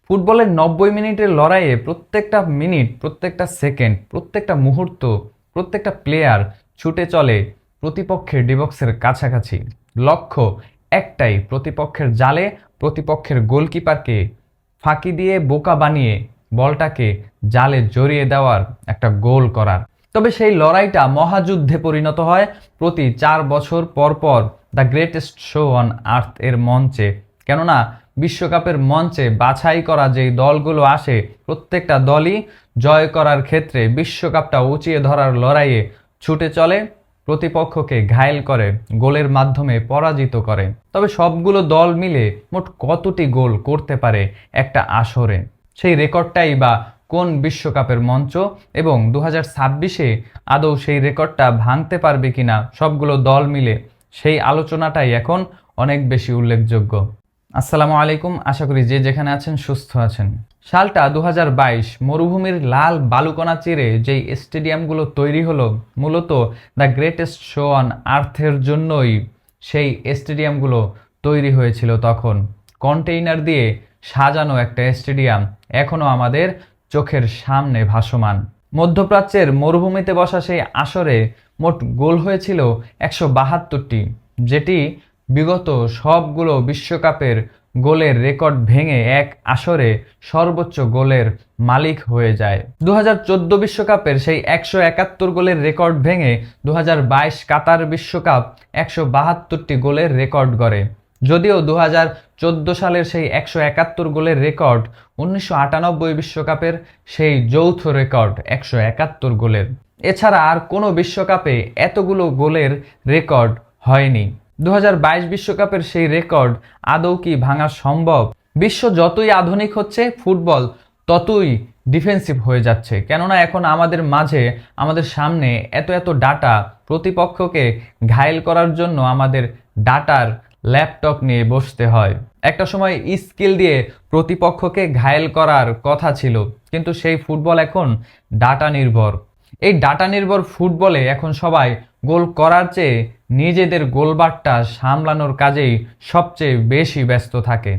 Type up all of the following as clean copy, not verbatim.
ফুটবলের 90 মিনিটের লড়াইয়ে প্রত্যেকটা মিনিট, প্রত্যেকটা সেকেন্ড, প্রত্যেকটা মুহূর্ত, প্রত্যেকটা প্লেয়ার ছুটে চলে প্রতিপক্ষের ডিবক্সের কাছাকাছি। লক্ষ্য একটাই, প্রতিপক্ষের জালে প্রতিপক্ষের গোলকিপারকে ফাঁকি দিয়ে বোকা বানিয়ে বলটাকে জালে জড়িয়ে দেওয়ার একটা গোল করার। তবে সেই লড়াইটা মহাযুদ্ধে পরিণত হয় প্রতি 4 বছর পর পর the greatest show on earth এর মঞ্চে। কেননা বিশ্বকাপের মঞ্চে বাছাই করা যেই দলগুলো আসে, প্রত্যেকটা দলই জয় করার ক্ষেত্রে বিশ্বকাপটা উঁচিয়ে ধরার লড়াইয়ে ছুটে চলে, প্রতিপক্ষকে ঘায়েল করে, গোলের মাধ্যমে পরাজিত করে। তবে সবগুলো দল মিলে মোট কতটি গোল করতে পারে একটা আসরে, সেই রেকর্ডটাই বা কোন বিশ্বকাপের মঞ্চ এবং 2026-এ আদৌ সেই রেকর্ডটা ভাঙতে পারবে কিনা সবগুলো দল মিলে, সেই আলোচনাটাই এখন অনেক বেশি উল্লেখযোগ্য। আসসালামু আলাইকুম, আশা করি যে যেখানে আছেন সুস্থ আছেন। সালটা 2022, মরুভূমির লাল বালুকণা চিরে যেই স্টেডিয়ামগুলো তৈরি হলো মূলত দ্য গ্রেটেস্ট শো অন আর্থের জন্যই সেই স্টেডিয়ামগুলো তৈরি হয়েছিল। তখন কন্টেইনার দিয়ে সাজানো একটা স্টেডিয়াম এখনও আমাদের চোখের সামনে ভাসমান। মধ্যপ্রাচ্যের মরুভূমিতে বসা সেই আসরে মোট গোল হয়েছিল 172টি, যেটি বিগত সবগুলো বিশ্বকাপের গোলের রেকর্ড ভেঙে এক আসরে সর্বোচ্চ গোলের মালিক হয়ে যায়। 2014 বিশ্বকাপের সেই 171 গোলের রেকর্ড ভেঙে 2022 কাতার বিশ্বকাপ 172টি গোলের রেকর্ড গড়ে। যদিও 2014 সালের সেই 171 গোলের রেকর্ড 1998 বিশ্বকাপের সেই যৌথ রেকর্ড 171 গোলের। এছাড়া আর কোনো বিশ্বকাপে এতগুলো গোলের রেকর্ড হয়নি। 2022 বিশ্বকাপের সেই রেকর্ড আদৌ কি ভাঙা সম্ভব? বিশ্ব যতই আধুনিক হচ্ছে, ফুটবল ততই ডিফেন্সিভ হয়ে যাচ্ছে। কেননা এখন আমাদের মাঝে, আমাদের সামনে এত এত ডাটা, প্রতিপক্ষকে ঘায়েল করার জন্য আমাদের ডাটার ল্যাপটপ নিয়ে বসতে হয়। একটা সময় স্কিল দিয়ে প্রতিপক্ষকে ঘায়েল করার কথা ছিল, কিন্তু সেই ফুটবল এখন ডাটা নির্ভর। এই ডাটা নির্ভর ফুটবলে এখন সবাই গোল করার চেয়ে নিজেদের গোলবারটা সামলানোর কাজেই সবচেয়ে বেশি ব্যস্ত থাকে।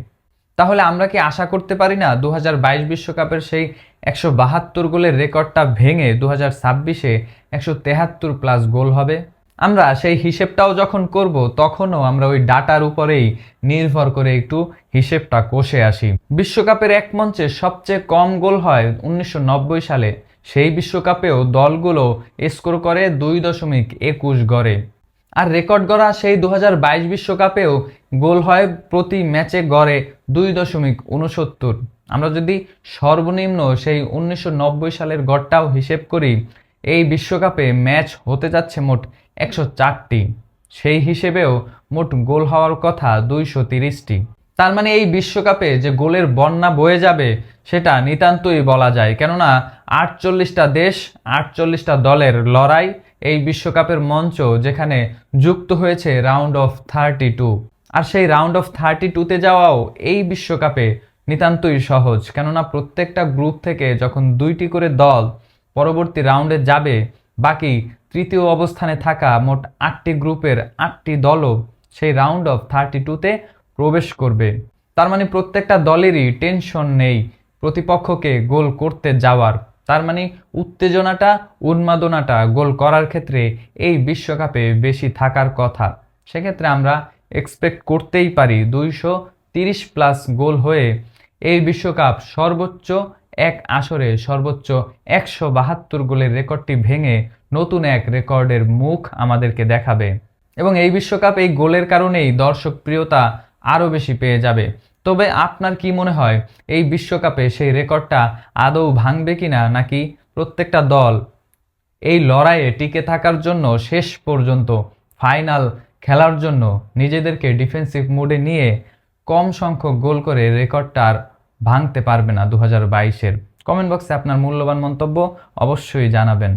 তাহলে আমরা কি আশা করতে পারি না 2022 বিশ্বকাপের সেই 172 গোলের রেকর্ডটা ভেঙে 2026-এ 173 প্লাস গোল হবে? আমরা সেই হিসেবটাও যখন করব, তখনও আমরা ওই ডাটার উপরেই নির্ভর করে একটু হিসেবটা কষে আসি। বিশ্বকাপের এক মঞ্চে সবচেয়ে কম গোল হয় 1990 সালে। সেই বিশ্বকাপেও দলগুলো স্কোর করে 2.21 গড়ে। আর রেকর্ড গড়া সেই 2022 বিশ্বকাপেও গোল হয় প্রতি ম্যাচে গড়ে 2.69। আমরা যদি সর্বনিম্ন সেই 1990 সালের গড়টাও হিসেব করি, এই বিশ্বকাপে ম্যাচ হতে যাচ্ছে মোট 104টি। সেই হিসেবেও মোট গোল হওয়ার কথা 230টি। তার মানে এই বিশ্বকাপে যে গোলের বন্যা বয়ে যাবে সেটা নিতান্তই বলা যায়। কেননা 48টা দেশ, 48টা দলের লড়াই এই বিশ্বকাপের মঞ্চ, যেখানে যুক্ত হয়েছে রাউন্ড অফ 32। আর সেই রাউন্ড অফ 32-তে যাওয়াও এই বিশ্বকাপে নিতান্তই সহজ। কেননা প্রত্যেকটা গ্রুপ থেকে যখন 2টি করে দল পরবর্তী রাউন্ডে যাবে, বাকি তৃতীয় অবস্থানে থাকা মোট 8টি গ্রুপের 8টি দলও সেই রাউন্ড অফ 32-তে প্রবেশ করবে। তার মানে প্রত্যেকটা দলেরই টেনশন নেই প্রতিপক্ষকে গোল করতে যাওয়ার। তার মানে উত্তেজনাটা, উন্মাদনাটা গোল করার ক্ষেত্রে এই বিশ্বকাপে বেশি থাকার কথা। সেক্ষেত্রে আমরা এক্সপেক্ট করতেই পারি 230 প্লাস গোল হয়ে এই বিশ্বকাপ সর্বোচ্চ এক আসরে সর্বোচ্চ 172 গোলের রেকর্ডটি ভেঙে নতুন এক রেকর্ডের মুখ আমাদেরকে দেখাবে। এবং এই বিশ্বকাপ এই গোলের কারণেই দর্শক প্রিয়তা আরও বেশি পেয়ে যাবে। তবে আপনার কি মনে হয়, এই বিশ্বকাপে সেই রেকর্ডটা আদৌ ভাঙবে কিনা, নাকি প্রত্যেকটা দল এই লড়াইয়ে টিকে থাকার জন্য, শেষ পর্যন্ত ফাইনাল খেলার জন্য নিজেদেরকে ডিফেন্সিভ মোডে নিয়ে কম সংখ্যক গোল করে রেকর্ডটা আর ভাঙতে পারবে না 2022-এর? কমেন্ট বক্সে আপনার মূল্যবান মন্তব্য অবশ্যই জানাবেন।